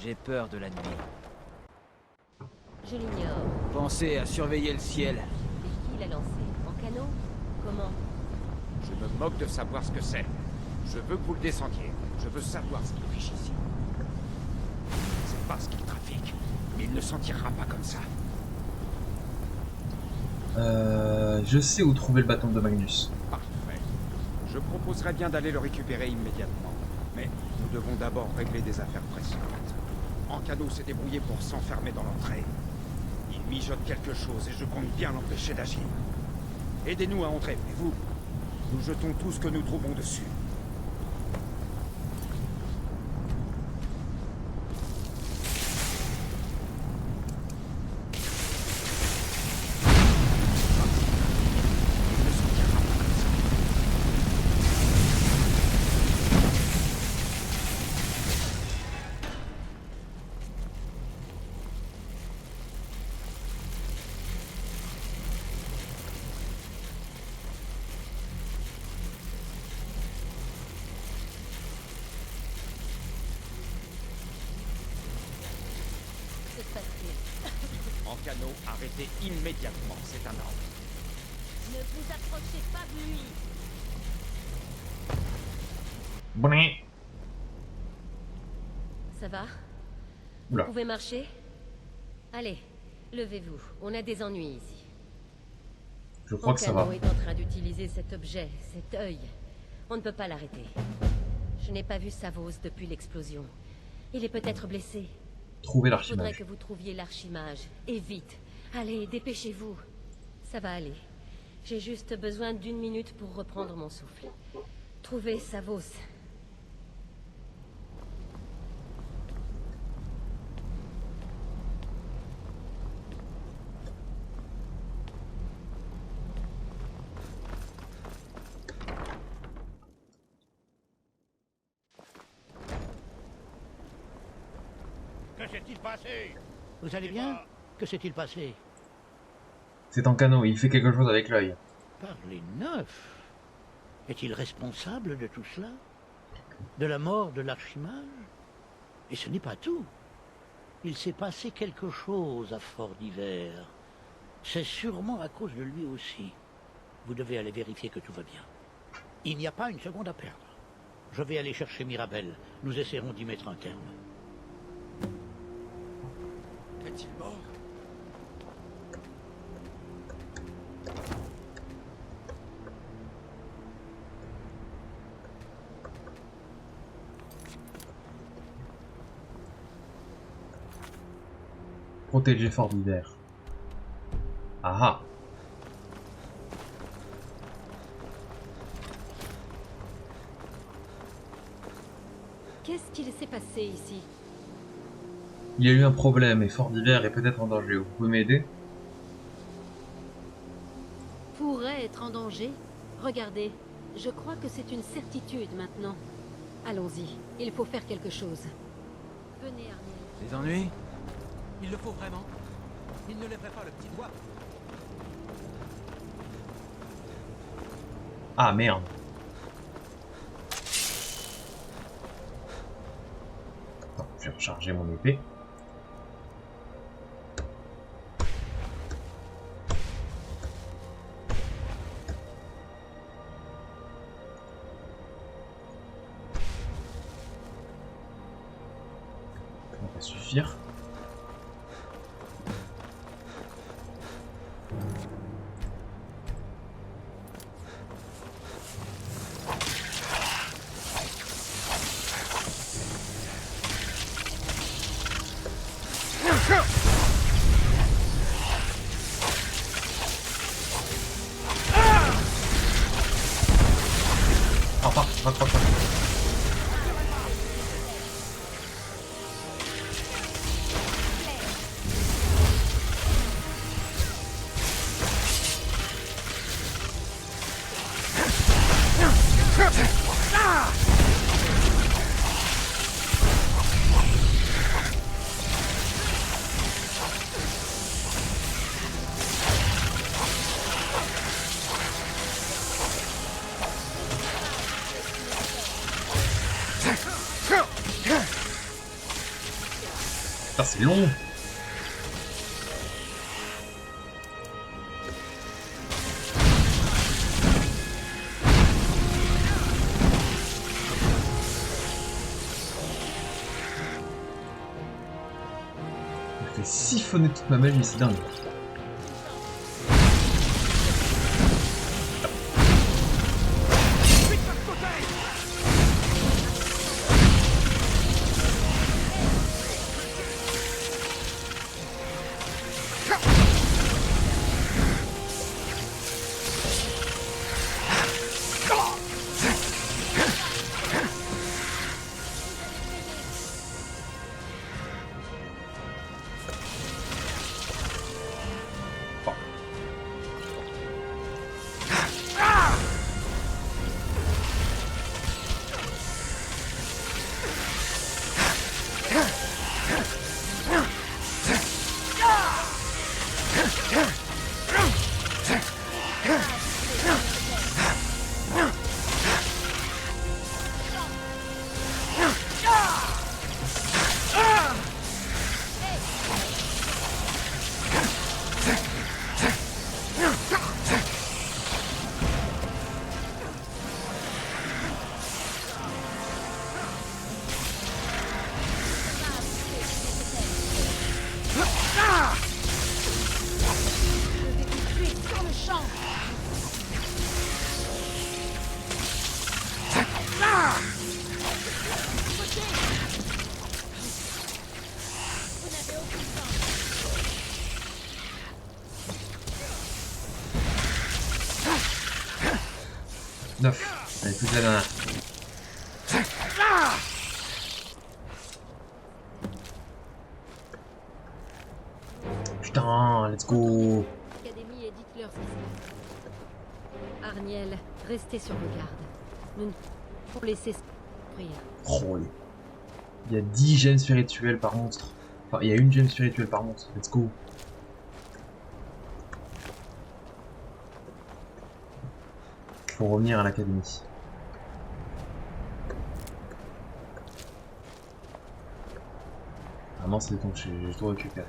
J'ai peur de la nuit. Je l'ignore. Pensez à surveiller le ciel. Et qui l'a lancé? En canot? Comment? Je me moque de savoir ce que c'est. Je veux que vous le descendiez. Je veux savoir ce qu'il fiche ici. Je sais pas ce qu'il trafique, mais il ne s'en tirera pas comme ça. Je sais où trouver le bâton de Magnus. Parfait. Je proposerais bien d'aller le récupérer immédiatement. Mais nous devons d'abord régler des affaires pressantes. Ancano s'est débrouillé pour s'enfermer dans l'entrée. Il mijote quelque chose et je compte bien l'empêcher d'agir. Aidez-nous à entrer, et vous? Nous jetons tout ce que nous trouvons dessus. Que se passe-t-il? Ancano, arrêtez immédiatement, c'est un ordre. Ne vous approchez pas de lui. Brin. Ça va? Oula. Vous pouvez marcher? Allez, levez-vous. On a des ennuis ici. Je crois que ça va. Ancano est en train d'utiliser cet objet, cet œil. On ne peut pas l'arrêter. Je n'ai pas vu Savos depuis l'explosion. Il est peut-être blessé. Trouver Il faudrait l'archimage. que vous trouviez l'archimage. Et vite. Allez, dépêchez-vous. Ça va aller. J'ai juste besoin d'1 minute pour reprendre mon souffle. Trouvez Savos. Que s'est-il passé? Vous allez bien? Que s'est-il passé? C'est Ancano, il fait quelque chose avec l'œil. Par les 9. Est-il responsable de tout cela? De la mort de l'archimage? Et ce n'est pas tout. Il s'est passé quelque chose à Fort d'Hiver. C'est sûrement à cause de lui aussi. Vous devez aller vérifier que tout va bien. Il n'y a pas une seconde à perdre. Je vais aller chercher Mirabel. Nous essaierons d'y mettre un terme. Est-il mort? Protéger Fort d'Hiver. Ah ah. Qu'est-ce qu'il s'est passé ici? Il y a eu un problème et Fort d'Hiver est peut-être en danger. Vous pouvez m'aider? Pourrait être en danger? Regardez, je crois que c'est une certitude maintenant. Allons-y, il faut faire quelque chose. Venez, Arniel. Des ennuis? Il le faut vraiment? Il ne lèverait pas le petit doigt? Ah merde. Attends, je vais recharger mon épée. Ça va suffire. Enfin, raccroche. c'est long. Il fait siphonner toute ma magie, c'est dingue. Allez, plus de la dernière. Putain, let's go. Académie et dites-leur ce qui se passe. Arniel, restez sur vos gardes. Nous ne pouvons laisser souffrir. Oh, il y a 10 gemmes spirituelles par monstre. Enfin, il y a une gemme spirituelle par monstre. Let's go. Faut revenir à l'académie. Ah non, c'est bon, j'ai tout récupéré.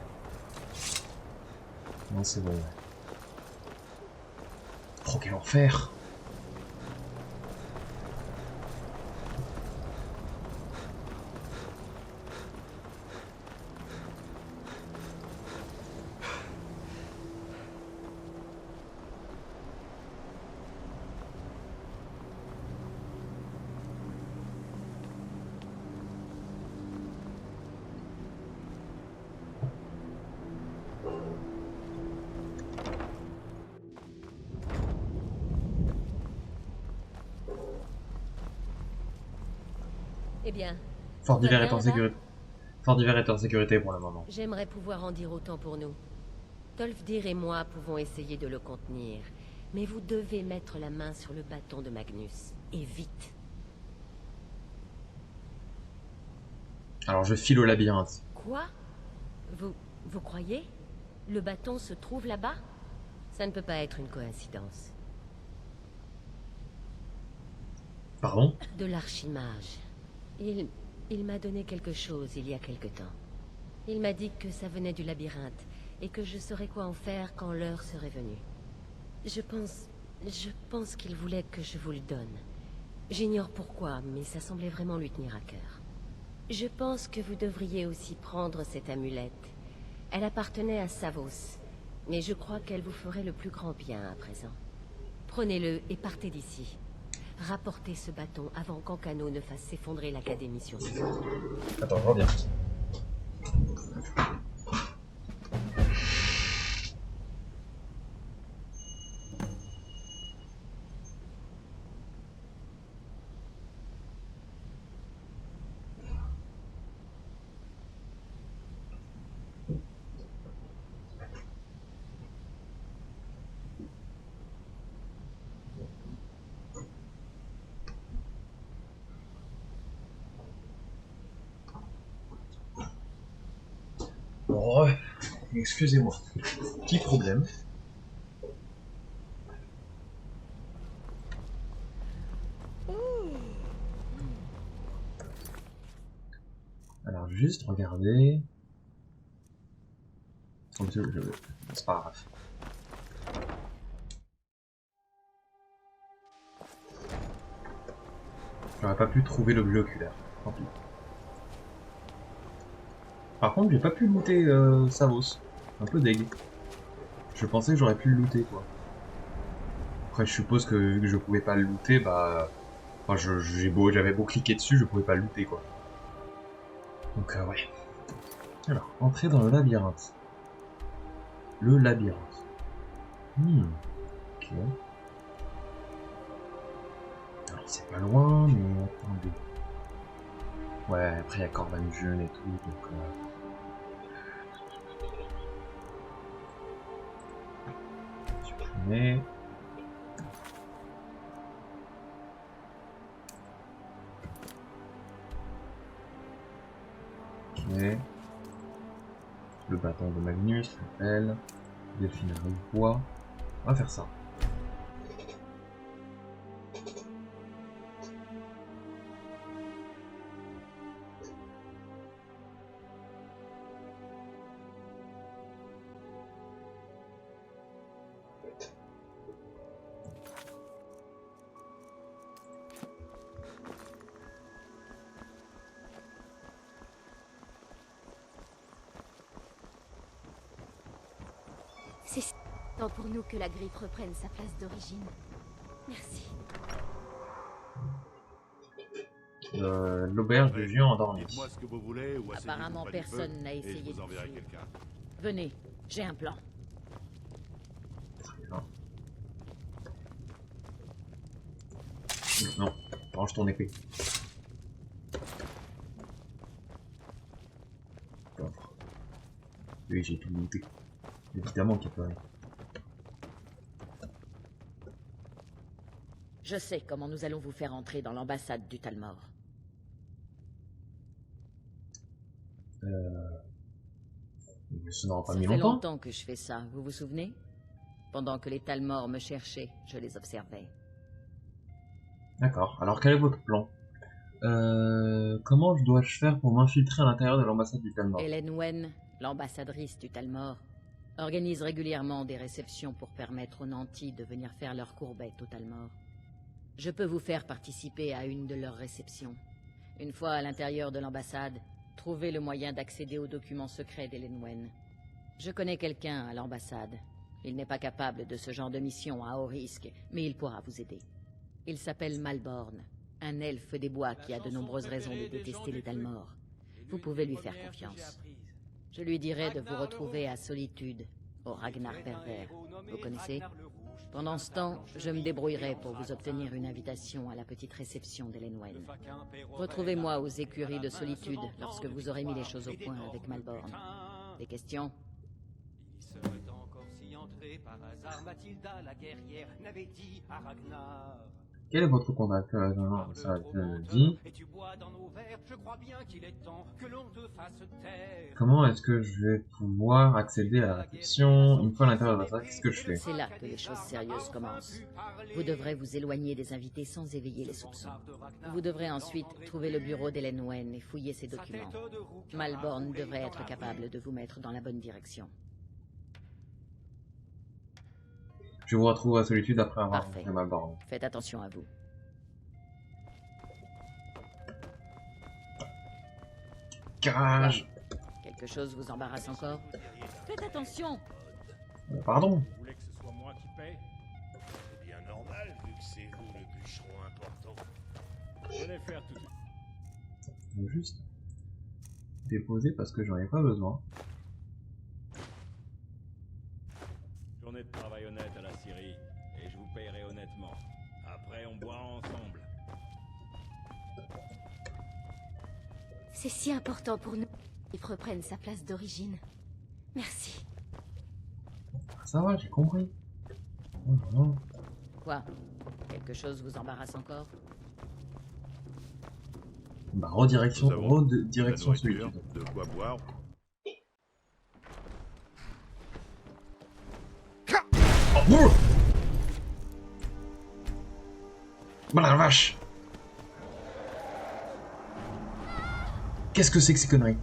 Non, c'est bon. Oh, quel enfer! Eh bien, Fort d'hiver va est en bien, sécurité. Fort d'hiver est en sécurité pour le moment. j'aimerais pouvoir en dire autant pour nous. Tolfdir et moi pouvons essayer de le contenir, mais vous devez mettre la main sur le bâton de Magnus, et vite. Alors je file au labyrinthe. Quoi? Vous croyez? Le bâton se trouve là-bas? Ça ne peut pas être une coïncidence. Pardon? De l'archimage. Il m'a donné quelque chose il y a quelque temps. Il m'a dit que ça venait du labyrinthe, et que je saurais quoi en faire quand l'heure serait venue. Je pense qu'il voulait que je vous le donne. J'ignore pourquoi, mais ça semblait vraiment lui tenir à cœur. Je pense que vous devriez aussi prendre cette amulette. Elle appartenait à Savos, mais je crois qu'elle vous ferait le plus grand bien à présent. Prenez-le et partez d'ici. Rapportez ce bâton avant qu'Ancano ne fasse s'effondrer l'académie sur vous. Attends, je reviens. Oh, excusez-moi. Petit problème. Alors juste regardez. C'est pas grave. J'aurais pas pu trouver l'objet oculaire. Tant pis. Par contre, j'ai pas pu looter Savos. Un peu deg. Je pensais que j'aurais pu le looter, quoi. Après, je suppose que vu que je pouvais pas le looter, bah... Enfin, j'avais beau cliquer dessus, je pouvais pas le looter, quoi. Donc, ouais. Alors, entrer dans le labyrinthe. Le labyrinthe. Ok. Alors, c'est pas loin, mais attendez. Ouais, après, il y a Corban Jeune et tout, donc... Supprimer. Ok. Le bâton de Magnus, l'appel. Delphine Rivois. On va faire ça. C'est temps pour nous que la griffe reprenne sa place d'origine. Merci. L'auberge du géant endormi. Dites-moi ce que vous voulez ou asseyez-vous Apparemment, près du personne feu, n'a et essayé je vous de enverrai fuir. quelqu'un. Venez, j'ai un plan. Non, range ton épée. Coffre. Oui, j'ai tout looté. Évidemment qu'il peut rien. Je sais comment nous allons vous faire entrer dans l'ambassade du Talmor. Ça n'aura pas Ça mis fait longtemps. longtemps que je fais ça, vous vous souvenez? Pendant que les Talmor me cherchaient, je les observais. D'accord. Alors quel est votre plan? Comment dois-je faire pour m'infiltrer à l'intérieur de l'ambassade du Talmor? Hélène Wen, l'ambassadrice du Talmor, organise régulièrement des réceptions pour permettre aux nantis de venir faire leur courbette au Talmor. Je peux vous faire participer à une de leurs réceptions. Une fois à l'intérieur de l'ambassade, trouvez le moyen d'accéder aux documents secrets d'Hélène Wen. Je connais quelqu'un à l'ambassade. Il n'est pas capable de ce genre de mission à haut risque, mais il pourra vous aider. Il s'appelle Malborn, un elfe des bois qui a de nombreuses raisons de détester les Talmor. Vous pouvez lui faire confiance. Je lui dirai de vous retrouver à Solitude, au Ragnar pervers. Vous connaissez? Pendant ce temps, je me débrouillerai pour vous obtenir une invitation à la petite réception d'Hélène Wen. Retrouvez-moi aux écuries de Solitude lorsque vous aurez mis les choses au point avec Malborn. Des questions? Il serait encore si entré par hasard, Mathilda la guerrière n'avait dit à Ragnar. Quel est votre contact? Non, ça dit. Et tu bois dans nos verres, je crois bien qu'il est temps que l'on te fasse taire. Comment est-ce que je vais pouvoir accéder à la réception une fois à l'intérieur de l'ambassade? Qu'est-ce que je fais? C'est là que les choses sérieuses commencent. Vous devrez vous éloigner des invités sans éveiller les soupçons. Vous devrez ensuite trouver le bureau d'Hélène Wen et fouiller ses documents. Malborn devrait être capable de vous mettre dans la bonne direction. Je vous retrouve à Solitude après avoir Parfait. rencontré Malborn. Faites attention à vous. Garage. Quelque chose vous embarrasse encore? Faites attention! Pardon. Vous voulez que ce soit moi qui paye? C'est bien normal, vu que c'est vous le bûcheron important. Je vais faire tout de suite. Je vais juste déposer parce que j'en ai pas besoin. Journée de travail honnête à la Syrie, et je vous payerai honnêtement. Après, on boira ensemble. C'est si important pour nous qu'il reprenne sa place d'origine. Merci. Ça va, j'ai compris. Oh, non. Quoi? Quelque chose vous embarrasse encore? Bah, redirection, Nous avons redirection de la nourriture, Solitude. de quoi boire. Oh, bah la vache! Qu'est-ce que c'est que ces conneries?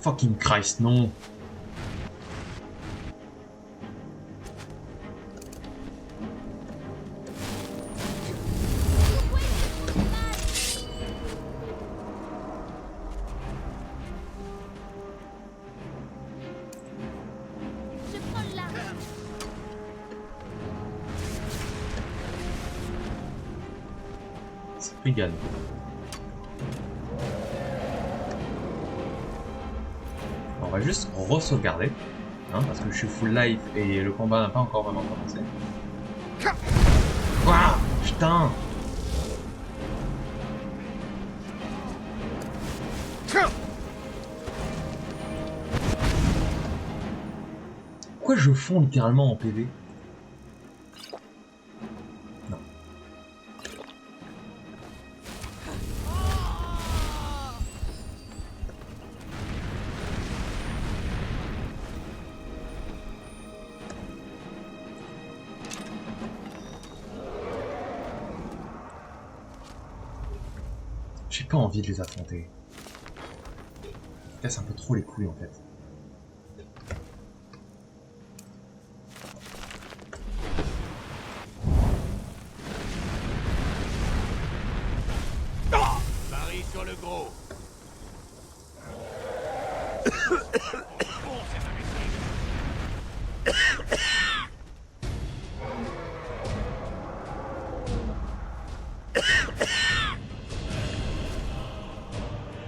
Fucking Christ, non. Je prends l'arme. C'est égal. On va juste re-sauvegarder, hein, parce que je suis full life et le combat n'a pas encore vraiment commencé. Ouah, putain. Pourquoi je fonds littéralement en PV? Non. J'ai pas envie de les affronter. Ça casse un peu trop les couilles en fait. Paris sur le gros.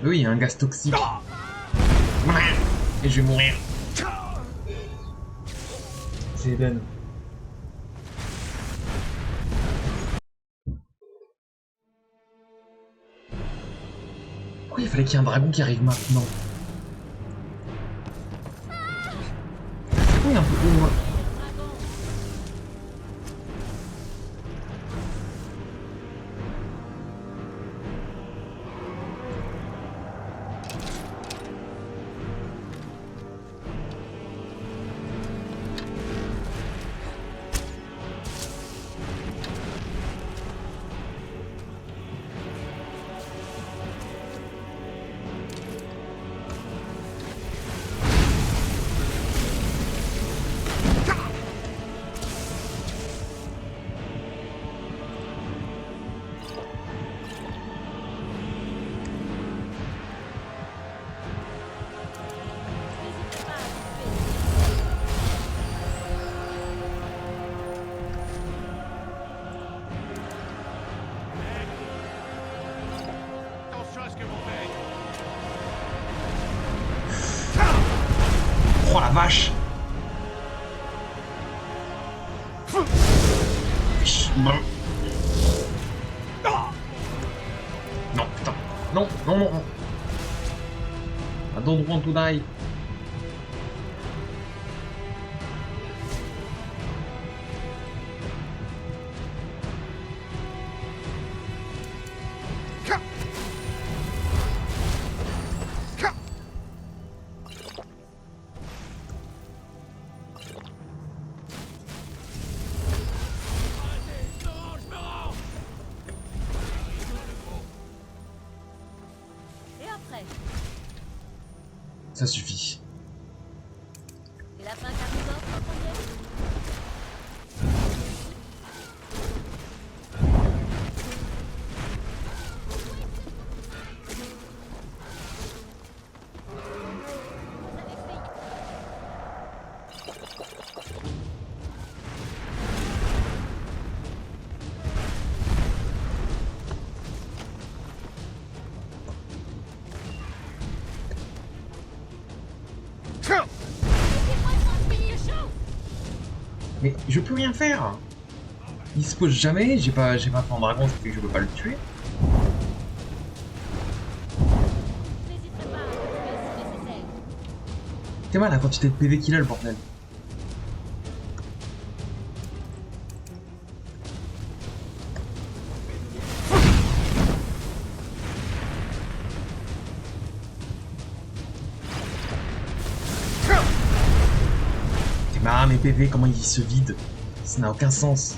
Oui, il y a un gaz toxique. Et je vais mourir. C'est Eden. Pourquoi il fallait qu'il y ait un dragon qui arrive maintenant? Oui, un peu plus loin. Attention à ce que vous faites. Oh la vache! Non, putain. Non, non, non, non. I don't want to die. Et après? Ça suffit. Et la fin carnivore en premier? Mais je peux rien faire. Il se pose jamais, j'ai pas fait en dragon, ça fait que je peux pas le tuer. N'hésiterai pas à couper si nécessaire. T'es mal la quantité de PV qu'il a le bordel. Ah mes PV, comment ils se vident? Ça n'a aucun sens.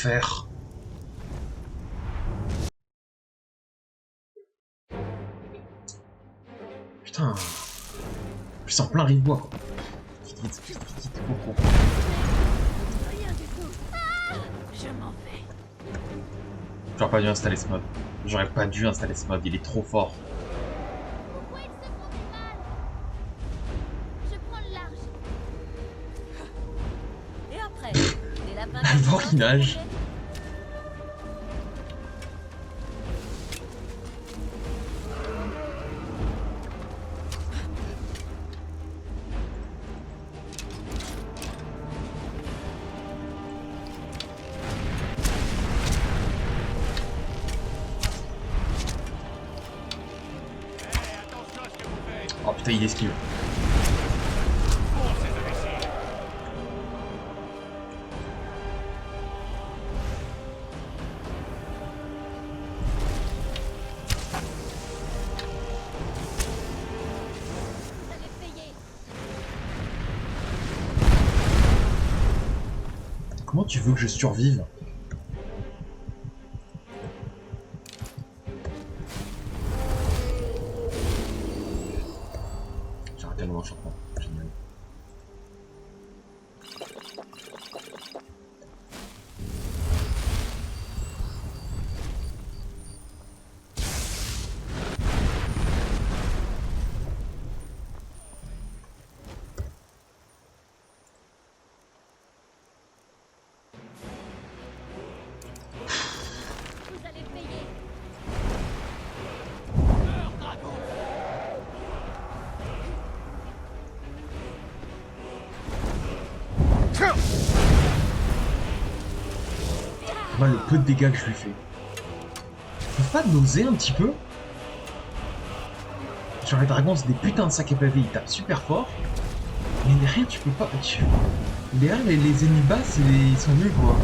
l'enfer. Putain. Je suis en plein rive-bois, quoi. Vite, cours. Rien du tout. Je m'en vais. J'aurais pas dû installer ce mode. J'aurais pas dû installer ce mode, il est trop fort. Pourquoi ils se font du mal? Je prends le large. Et après, les lapins... Avant qu'il nage. Oh putain, il esquive. Comment tu veux que je survive? J'ai raté mon enchantement. Génial. Vous allez payer. Moi, le peu de dégâts que je lui fais. Faut pas nauser un petit peu? Genre les dragons c'est des putains de sacs à pavé, ils tapent super fort. Mais derrière tu peux pas... Derrière les ennemis bas ils sont nuls quoi.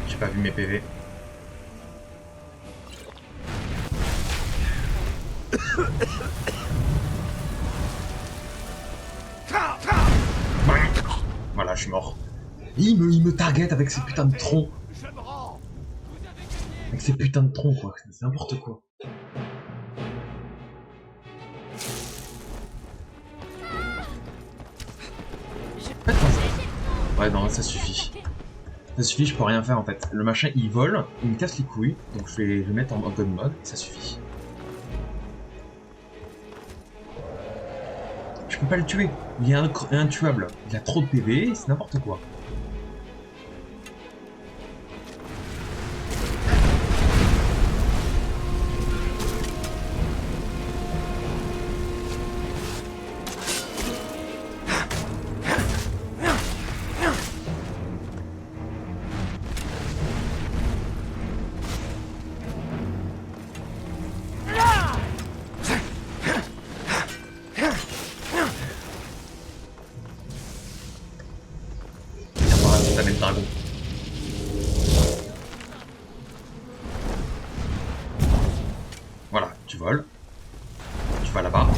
J'ai pas vu mes PV. Voilà, je suis mort. Il me target avec ses putains de troncs. Avec ses putains de troncs quoi, c'est n'importe quoi. En fait, non, ouais non, ça suffit. Ça suffit, je peux rien faire en fait. Le machin il vole, il me casse les couilles, donc je vais le mettre en god mode, ça suffit. Je peux pas le tuer, il est intuable. Il a trop de PV, c'est n'importe quoi. Le dragon. Voilà, tu voles. Tu vas là-bas.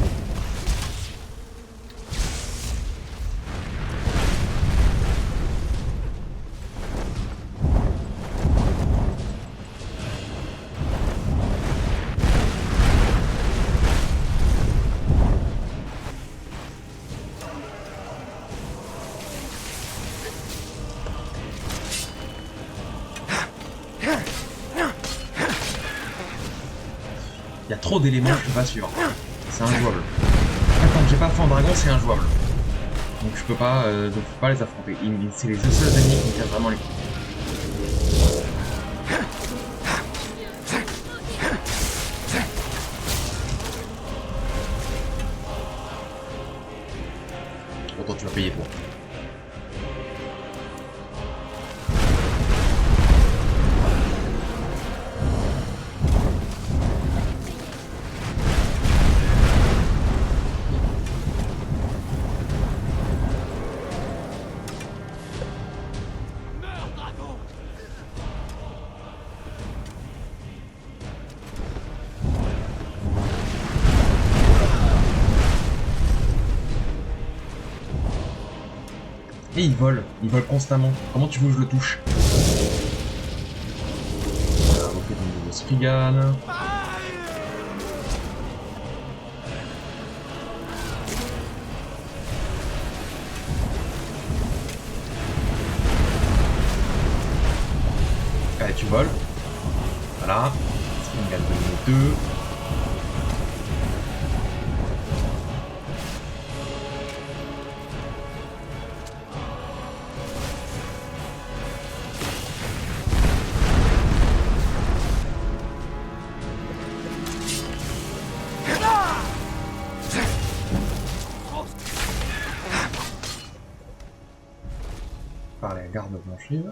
Il y a trop d'éléments, je peux pas suivre. C'est injouable. Tant que j'ai pas fait en dragon, c'est injouable. Donc je peux pas les affronter. C'est les seuls ennemis qui me cassent vraiment les couilles. Pourtant tu vas payer pour. Et il vole constamment. Comment tu veux que je le touche? On va invoquer ton nouveau Spriggan. Allez, tu voles. Voilà. Spriggan de 2. Par la garde blanchive.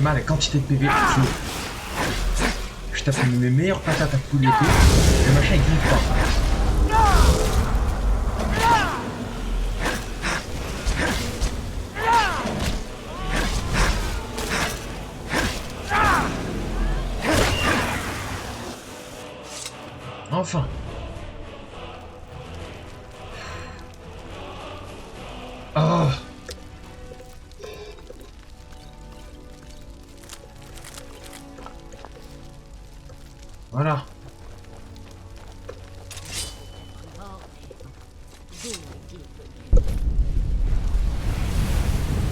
La quantité de PV, je tape mes meilleures patates à coups de l'épée, le machin il glisse pas. Enfin. Oh. Voilà.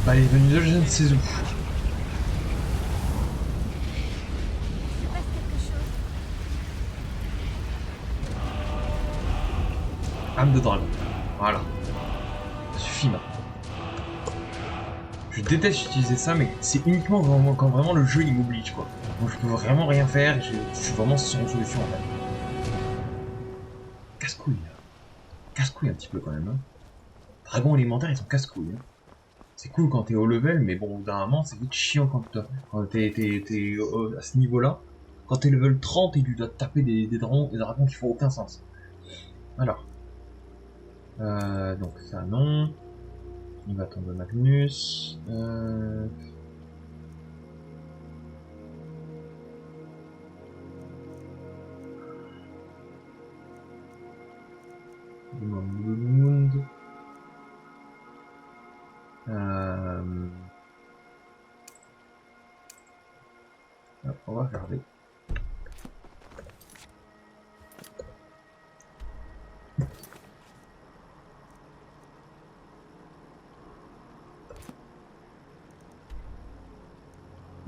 Bah, il est venu de je ne sais où. Âme de dragon. Voilà. Ça suffit maintenant. Je déteste utiliser ça, mais c'est uniquement quand vraiment le jeu il m'oblige quoi. Donc je peux vraiment rien faire, je suis vraiment sans solution en fait. Casse-couille. Casse-couille un petit peu quand même. Hein. Dragons élémentaires ils sont casse-couilles. Hein. C'est cool quand t'es haut level, mais bon, d'un moment c'est vite chiant quand t'es à ce niveau-là. Quand t'es level 30 et tu dois taper des dragons qui font aucun sens. Alors. Donc ça non. Il va tomber Magnus. Moon. On va regarder.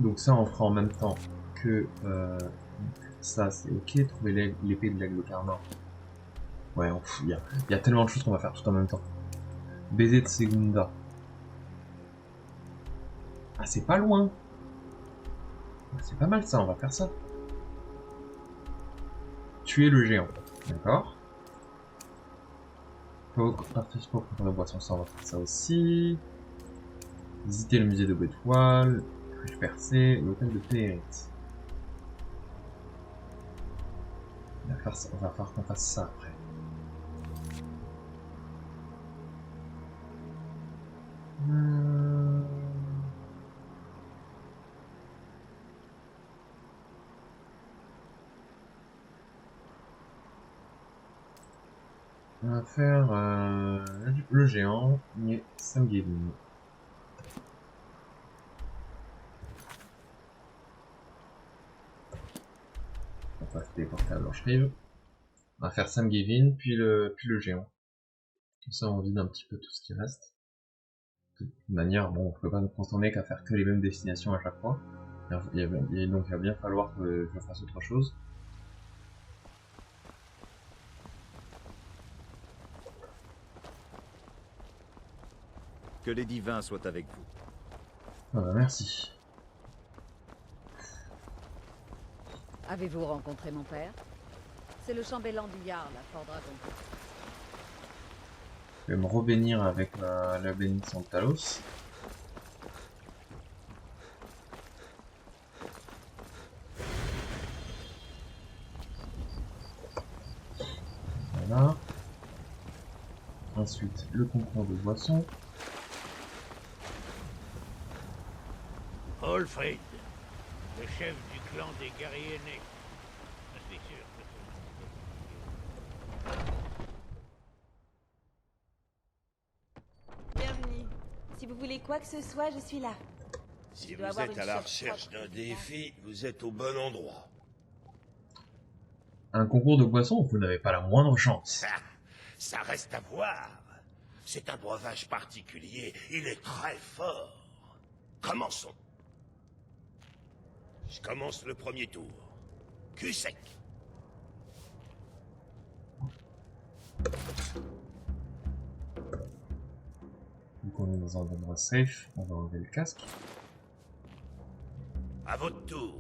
Donc ça, on fera en même temps que ça, c'est ok. Trouver l'épée de l'aigle carmin. Ouais, il y a tellement de choses qu'on va faire tout en même temps. Baiser de Segunda. Ah, c'est pas loin. C'est pas mal ça, on va faire ça. Tuer le géant. D'accord. Participer au concours de boisson, ça on va faire ça aussi. Visiter le musée de Bétoile. Cruche percée, l'hôtel de Périt. On va falloir qu'on fasse ça après. On va faire le géant et Sam Gavin. On va se déporter à Blanche-Rive. On va faire Sam Gavin, puis le géant. Comme ça on vide un petit peu tout ce qui reste. De toute manière, bon, on peut pas nous contenir qu'à faire que les mêmes destinations à chaque fois. Donc il va bien falloir que je fasse autre chose. Que les divins soient avec vous. Ah bah merci. Avez-vous rencontré mon père? C'est le chambellan du Jarl à Fort Dragon. Je vais me revenir avec la bénédiction de Talos. Voilà. Ensuite, le concours de boissons. Olfrid, le chef du clan des guerriers nés. Je suis sûr que Bienvenue. Si vous voulez quoi que ce soit, je suis là. Si Je vous dois avoir êtes une à la chef recherche propre, d'un défi, vous êtes au bon endroit. Un concours de boissons, vous n'avez pas la moindre chance. Ça reste à voir. C'est un breuvage particulier. Il est très fort. Commençons. Je commence le premier tour. Cul sec. Donc on est dans un endroit safe, on va enlever le casque. À votre tour.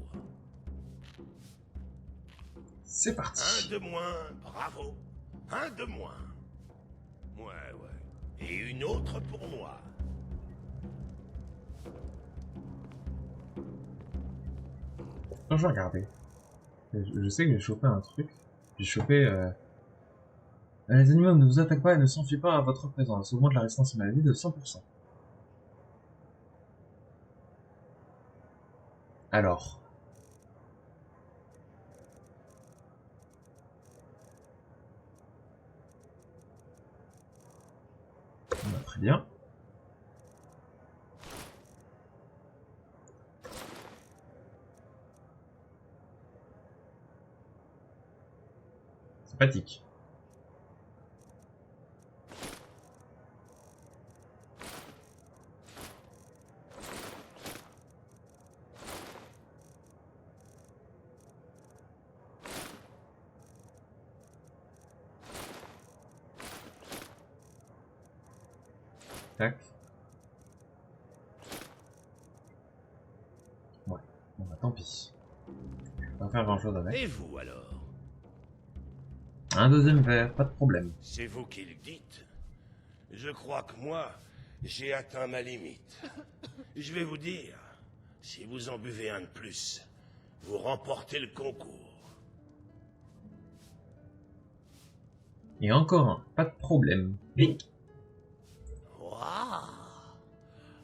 C'est parti. Un de moins, bravo. Un de moins. Ouais. Et une autre pour moi. Non, je vais regarder. Je sais que j'ai chopé un truc. J'ai chopé... Les animaux ne vous attaquent pas et ne s'enfuient pas à votre présence. Augmente la résistance aux maladies de 100%. Alors... Très bien. Sympathique. Tac. Ouais, bon bah tant pis. Je vais pas faire grand chose avec. Et vous alors? Un deuxième verre, pas de problème. C'est vous qui le dites. Je crois que moi, j'ai atteint ma limite. Je vais vous dire, si vous en buvez un de plus, vous remportez le concours. Et encore un, pas de problème. Waouh!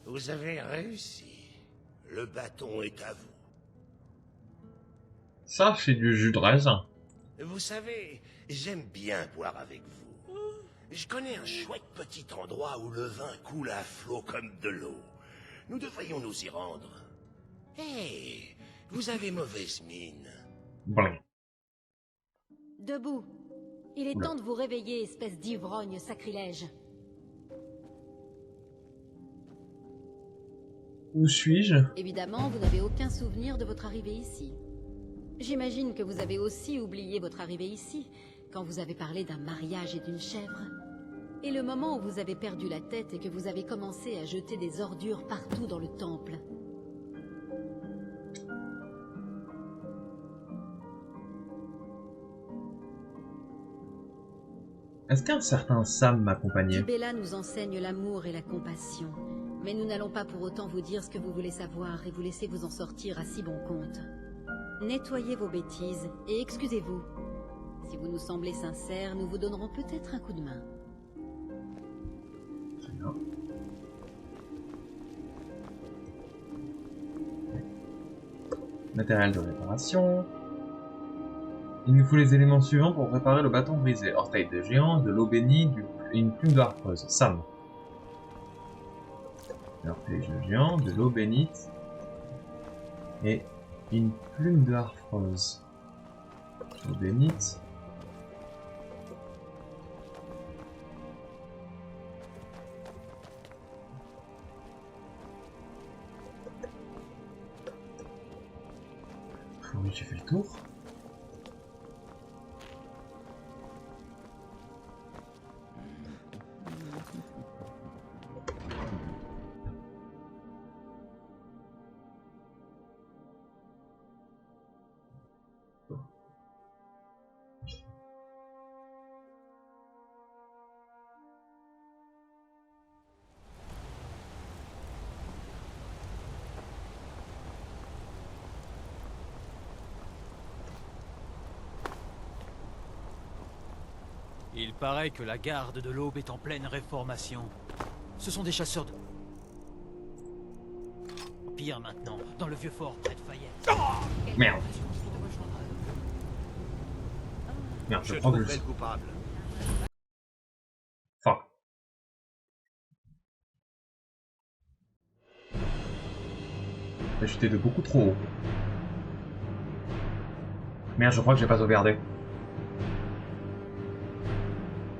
Vous avez réussi. Le bâton est à vous. Ça, c'est du jus de raisin. Vous savez, j'aime bien boire avec vous. Je connais un chouette petit endroit où le vin coule à flot comme de l'eau. Nous devrions nous y rendre. Hé, vous avez mauvaise mine. Bon. Debout. Il est Oula. temps de vous réveiller, espèce d'ivrogne sacrilège. Où suis-je? Évidemment, vous n'avez aucun souvenir de votre arrivée ici. J'imagine que vous avez aussi oublié votre arrivée ici, quand vous avez parlé d'un mariage et d'une chèvre. Et le moment où vous avez perdu la tête et que vous avez commencé à jeter des ordures partout dans le temple. Est-ce qu'un certain Sam m'accompagnait? Tibella nous enseigne l'amour et la compassion. Mais nous n'allons pas pour autant vous dire ce que vous voulez savoir et vous laisser vous en sortir à si bon compte. Nettoyez vos bêtises et excusez-vous. Si vous nous semblez sincère, nous vous donnerons peut-être un coup de main. Très bien. Matériel de réparation. Il nous faut les éléments suivants pour réparer le bâton brisé. Orteil de géant, de l'eau bénie, une plume de harpeuse. Sam. Orteil de géant, de l'eau bénite et une plume de harpeuse. Eau bénite. Oui, j'ai fait le tour. Il paraît que la garde de l'Aube est en pleine réformation. Ce sont des chasseurs de... Pire maintenant, dans le vieux fort près de Fayette. Merde. Merde, je prends le coupable. Fuck. J'ai chuté de beaucoup trop haut. Merde, je crois que j'ai pas sauvegardé.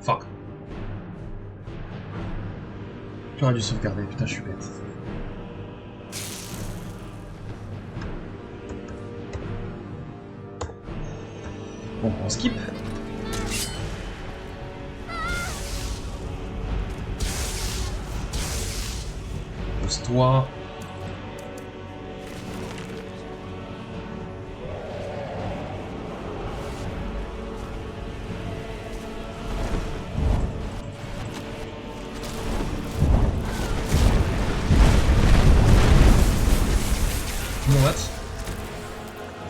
Fuck. J'aurais dû sauvegarder, putain, je suis bête. Bon, on skip. Pose-toi.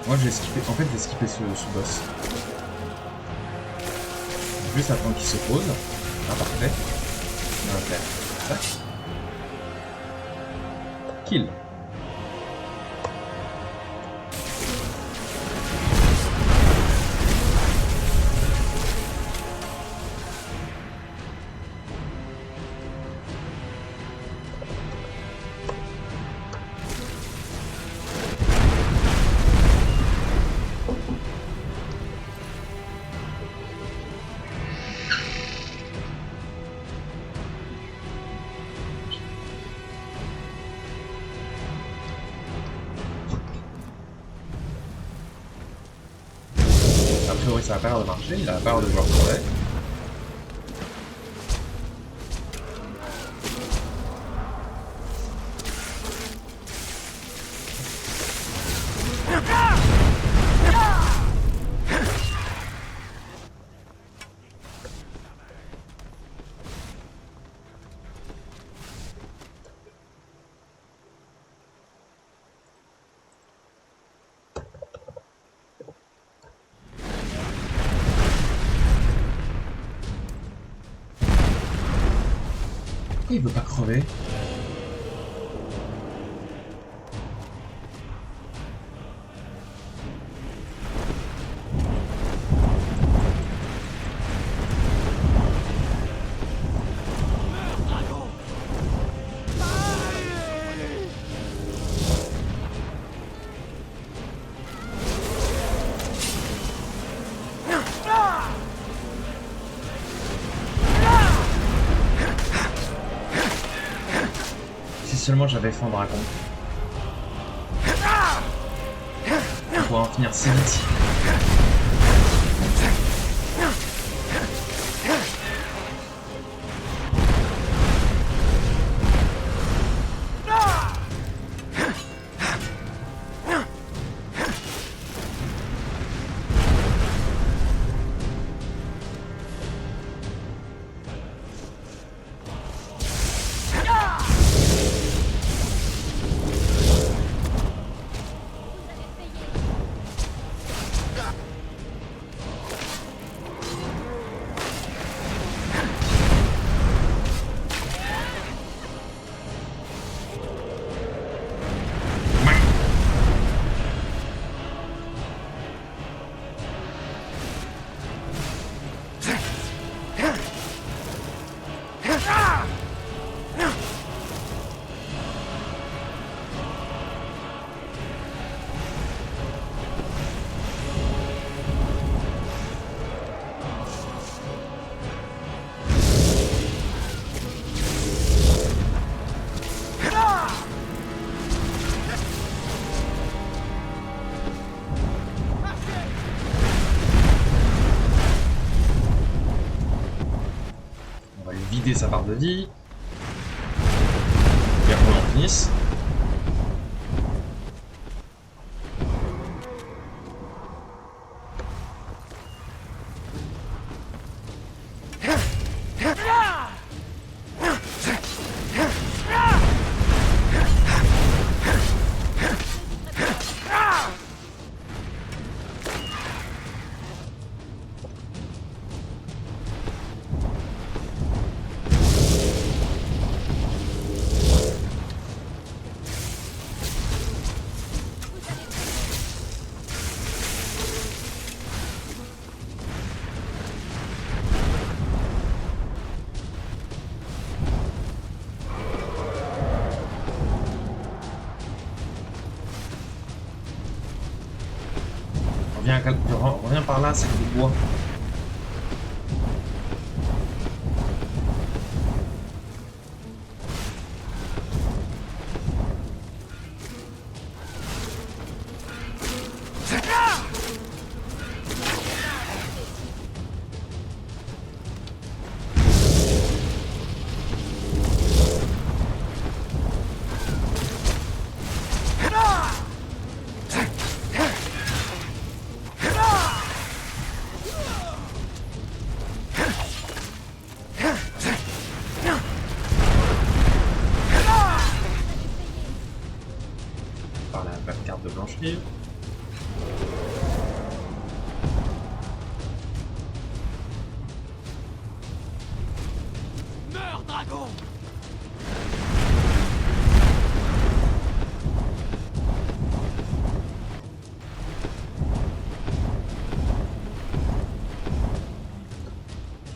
Moi j'ai skippé, en fait j'ai skippé ce boss. Juste attendre qu'il se pose. Ah parfait. On va faire ça. Kill. A priori ça a pas l'air de marcher, il a pas l'air de vouloir crever. Pourquoi il veut pas crever? Si seulement j'avais fait un dragon. faut en finir si vite. Vider sa barre de vie. Bien qu'on en finisse. Reviens par là, c'est du bois. Meurs, dragon!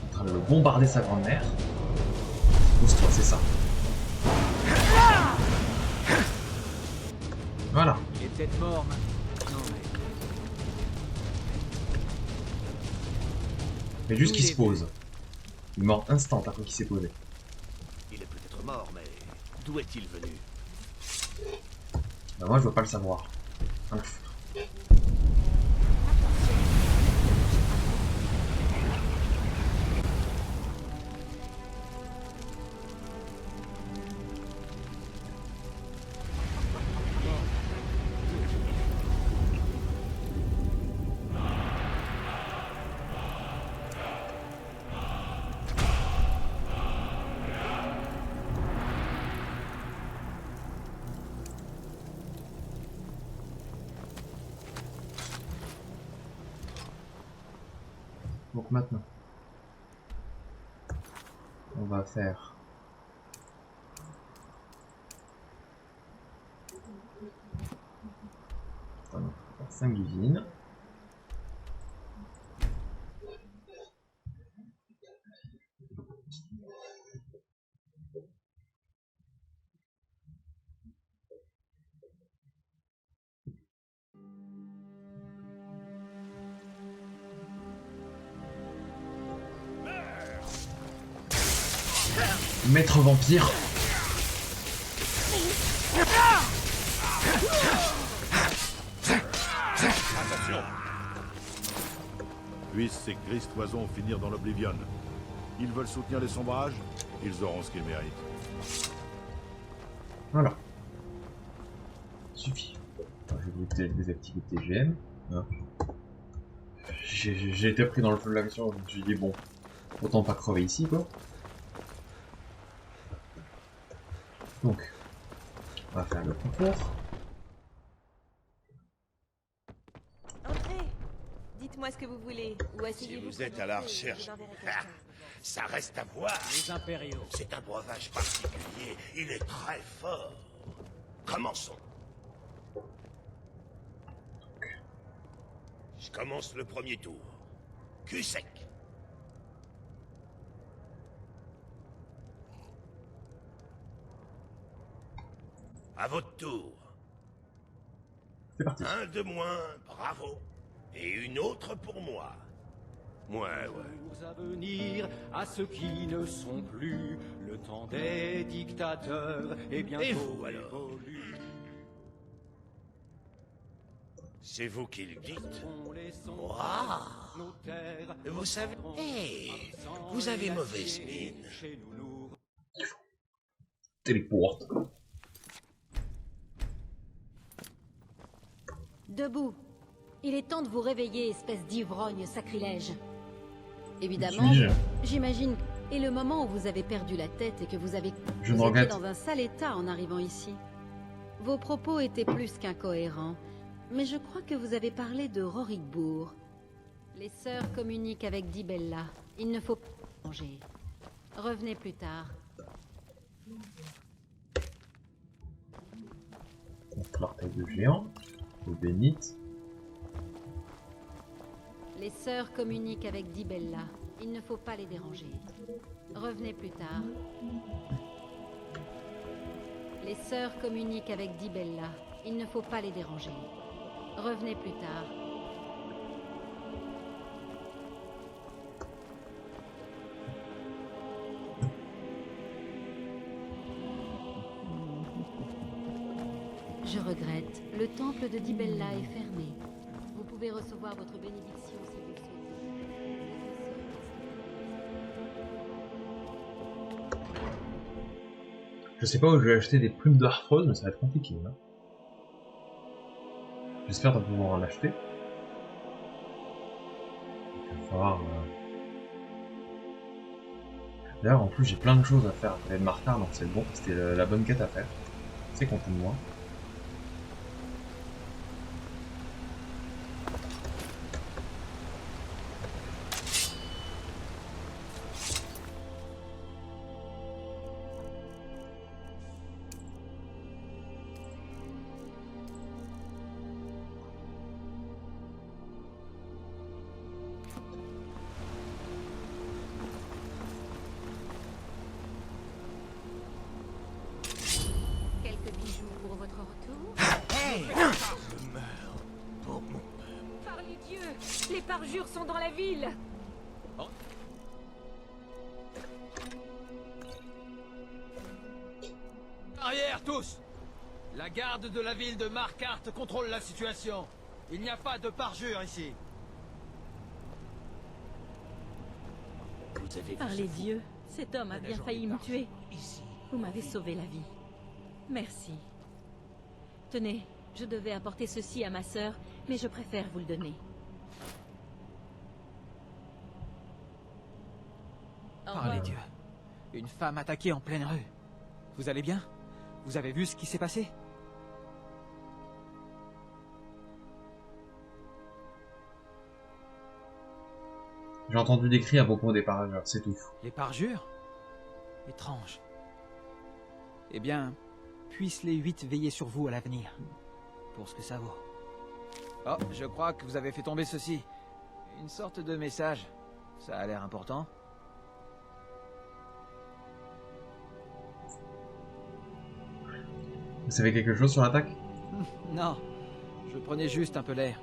En train de le bombarder sa grand-mère. Pose-toi, c'est ça. Voilà. Il est peut-être mort maintenant. Mais juste qu'il se pose. Il est mort instant après qu'il s'est posé. Il est peut-être mort, mais d'où est-il venu? Bah moi je veux pas le savoir. Rien à foutre. Donc maintenant, on va faire la sanguine. Maître vampire. Attention! Puissent ces grises toisons finir dans l'Oblivion. Ils veulent soutenir les sombrages, ils auront ce qu'ils méritent. Voilà. Suffit. Alors, je vais peut-être désactiver TGM. Hein. J'ai été pris dans le feu de l'action, je me suis dit bon, autant pas crever ici quoi. Donc, on va faire le concours. Entrez. Dites-moi ce que vous voulez. Ou Si asseyez-vous. vous êtes à la recherche, ça reste à voir. Les impériaux. C'est un breuvage particulier. Il est très fort. Commençons. Je commence le premier tour. Cul sec. À votre tour. C'est parti. Un de moins, bravo. Et une autre pour moi. Ouais. Jours à venir, à ceux qui ne sont plus, le temps des dictateurs est bientôt Et vous, alors révolu. C'est vous qui le dites. On les sonde, Waouh. nos terres, Vous savez... Hé, vous avez mauvaise mine. chez nous, nous Téléporte. Debout. Il est temps de vous réveiller, espèce d'ivrogne sacrilège. Évidemment, Suis-je? j'imagine, et le moment où vous avez perdu la tête et que vous avez Je vous me étiez regrette. dans un sale état en arrivant ici. Vos propos étaient plus qu'incohérents, mais je crois que vous avez parlé de Rorikbourg. Les sœurs communiquent avec Dibella. Il ne faut pas manger. Revenez plus tard. Donc l'orteil de géant. Le bénite. Les sœurs communiquent avec Dibella. Il ne faut pas les déranger. Revenez plus tard. Les sœurs communiquent avec Dibella. Il ne faut pas les déranger. Revenez plus tard. Je regrette. Le temple de Dibella est fermé. Vous pouvez recevoir votre bénédiction si vous le Je sais pas où je vais acheter des plumes de Harfrose, mais ça va être compliqué. Hein. J'espère de pouvoir en acheter. Il va falloir... D'ailleurs, en plus, j'ai plein de choses à faire avec Martar, donc c'est bon, c'était la bonne quête à faire. C'est content de moi. Quelques bijoux pour votre retour. Hey, je meurs pour mon peuple. Par les dieux, les parjures sont dans la ville. Arrière, tous! La garde de la ville de Markarth contrôle la situation. Il n'y a pas de parjure ici. Vous avez Par les dieux, cet homme a bien failli me tuer. ici. Vous m'avez sauvé la vie. Merci. Tenez, je devais apporter ceci à ma sœur, mais je préfère vous le donner. Au Par revoir. les dieux. Une femme attaquée en pleine rue. Vous allez bien? Vous avez vu ce qui s'est passé? J'ai entendu des cris à propos des parageurs, c'est tout. Les parjures? Étrange. Eh bien, puissent les 8 veiller sur vous à l'avenir. Pour ce que ça vaut. Oh, je crois que vous avez fait tomber ceci. Une sorte de message. Ça a l'air important. Vous savez quelque chose sur l'attaque? Non, je prenais juste un peu l'air.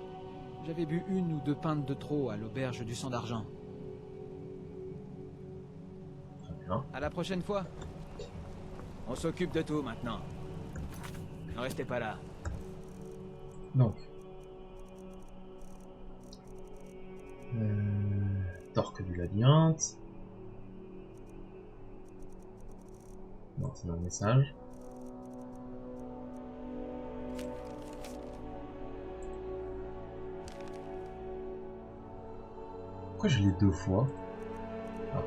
J'avais bu 1 ou 2 pintes de trop à l'auberge du Sang d'Argent. Très bien. À la prochaine fois. On s'occupe de tout maintenant. Ne restez pas là. Donc. l'orque du labyrinthe. Non, c'est un message. Pourquoi je l'ai 2 fois? Ah.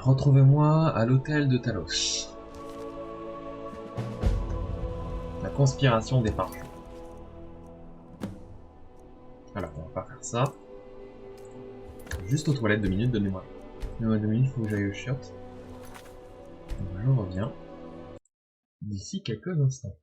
Retrouvez-moi à l'hôtel de Talos. La conspiration des parfums. Alors, on va pas faire ça. Juste aux toilettes, 2 minutes, donnez-moi. Donnez-moi 2 minutes, il faut que j'aille au chiottes. Je reviens d'ici quelques instants.